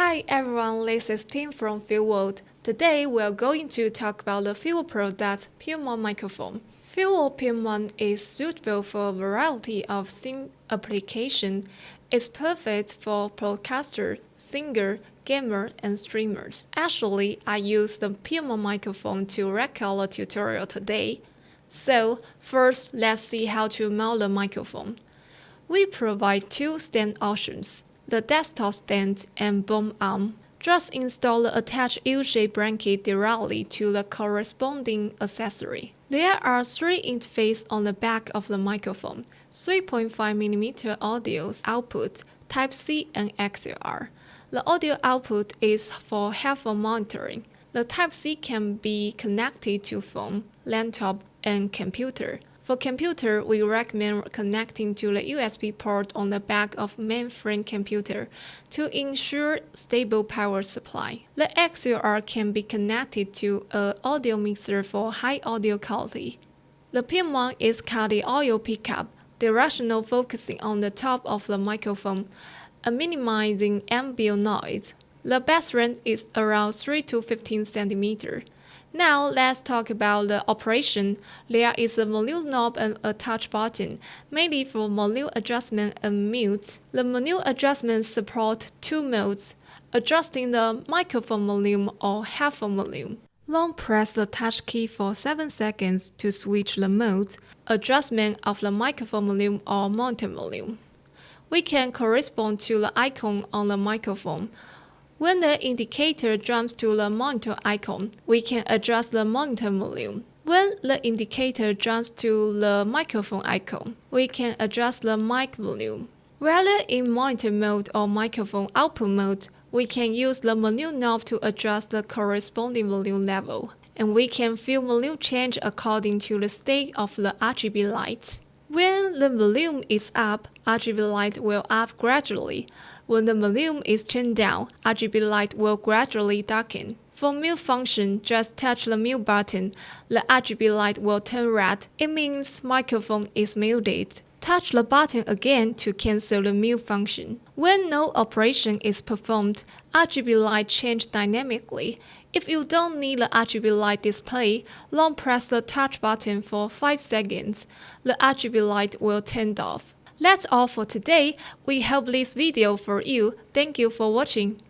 Hi everyone, this is Tim from FEELWORLD. Today we are going to talk about the FEELWORLD product PM1 microphone. FEELWORLD PM1 is suitable for a variety of scene applications. It's perfect for broadcaster, singer, gamer, and streamers. Actually, I use the PM1 microphone to record a tutorial today. So first, let's see how to mount the microphone. We provide two stand options, the desktop stand and boom arm. Just install the attached U-shaped bracket directly to the corresponding accessory. There are three interfaces on the back of the microphone: 3.5mm audio output, Type-C and XLR. The audio output is for headphone monitoring. The Type-C can be connected to phone, laptop, and computer. For computer, we recommend connecting to the USB port on the back of mainframe computer to ensure stable power supply. The XLR can be connected to an audio mixer for high audio quality. The PM1 is called audio pickup, directional focusing on the top of the microphone and minimizing ambient noise. The bass range is around 3 to 15 cm. Now let's talk about the operation. There is a volume knob and a touch button, mainly for volume adjustment and mute. The volume adjustment supports two modes: adjusting the microphone volume or headphone volume. Long press the touch key for 7 seconds to switch the mode, adjustment of the microphone volume or monitor volume. We can correspond to the icon on the microphone. When the indicator jumps to the monitor icon, we can adjust the monitor volume. When the indicator jumps to the microphone icon, we can adjust the mic volume. Whether in monitor mode or microphone output mode, we can use the volume knob to adjust the corresponding volume level, and we can feel volume change according to the state of the RGB light. When the volume is up, RGB light will up gradually. When the volume is turned down, RGB light will gradually darken. For mute function, just touch the mute button. The RGB light will turn red. It means microphone is muted. Touch the button again to cancel the mute function. When no operation is performed, RGB light change dynamically. If you don't need the RGB light display, long press the touch button for 5 seconds. The RGB light will turn off. That's all for today. We hope this video for you. Thank you for watching.